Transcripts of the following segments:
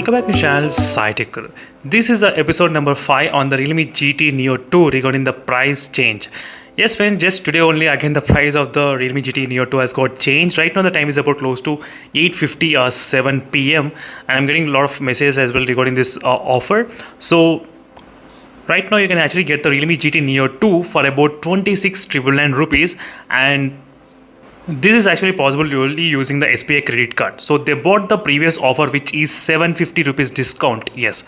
Welcome back to the channel SciTech. This is episode number 5 on the Realme GT Neo 2 regarding the price change. Yes friends, just today only again the price of the Realme GT Neo 2 has got changed. Right now the time is about close to 8:50 or 7 p.m. and I'm getting a lot of messages as well regarding this offer. So right now you can actually get the Realme GT Neo 2 for about 26,999 rupees, and this is actually possible only using the SBI credit card. So they bought the previous offer, which is 750 rupees discount. Yes.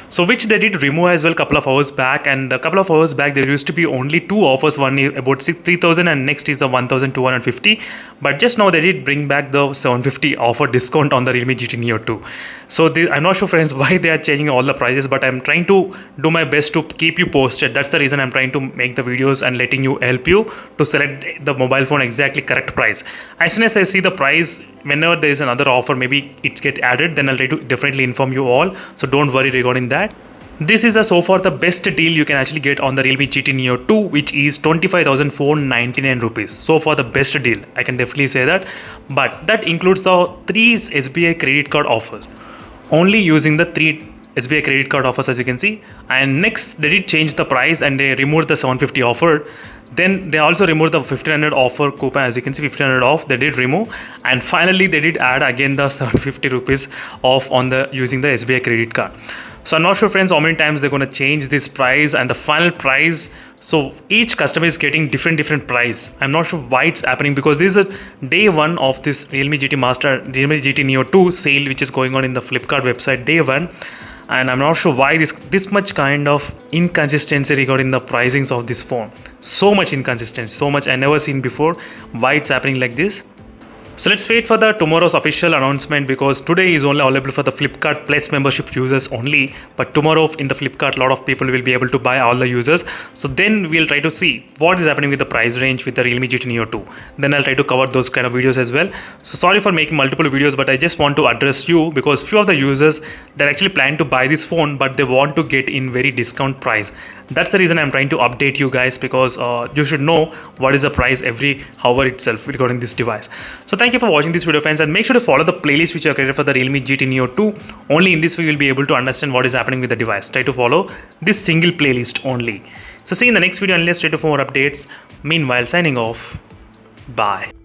So which they did remove as well couple of hours back, and a couple of hours back there used to be only two offers, one is about 3,000 and next is the 1,250, but just now they did bring back the 750 offer discount on the Realme GT Neo 2. So I'm not sure friends why they are changing all the prices, but I'm trying to do my best to keep you posted. That's the reason I'm trying to make the videos and letting you help you to select the mobile phone exactly correct price. As soon as I see the price, whenever there is another offer, maybe it's get added, then I'll try to definitely inform you all, so don't worry regarding that. This is so far the best deal you can actually get on the Realme GT Neo 2, which is 25,499 rupees. So far the best deal, I can definitely say that. But that includes the 3 SBI credit card offers. Only using the 3 SBI credit card offers, as you can see. And next they did change the price and they removed the 750 offer. Then they also removed the 1500 offer coupon, as you can see, 1500 off they did remove, and finally they did add again the 750 rupees off on the using the SBI credit card. So I'm not sure friends how many times they're going to change this price and the final price. So each customer is getting different price. I'm not sure why it's happening, because this is a day one of this Realme Realme GT Neo 2 sale, which is going on in the Flipkart website day one. And I'm not sure why this much kind of inconsistency regarding the pricings of this phone. So much inconsistency, so much I never seen before. Why it's happening like this? So let's wait for the tomorrow's official announcement, because today is only available for the Flipkart Plus membership users only. But tomorrow in the Flipkart, a lot of people will be able to buy, all the users. So then we'll try to see what is happening with the price range with the Realme GT Neo 2. Then I'll try to cover those kind of videos as well. So sorry for making multiple videos, but I just want to address you, because few of the users, they're actually planning to buy this phone, but they want to get in very discount price. That's the reason I'm trying to update you guys, because you should know what is the price every hour itself regarding this device. So thank you for watching this video friends, and make sure to follow the playlist which I created for the Realme GT Neo 2. Only in this way you'll be able to understand what is happening with the device. Try to follow this single playlist only. So see you in the next video, and let's try to for more updates. Meanwhile, signing off. Bye.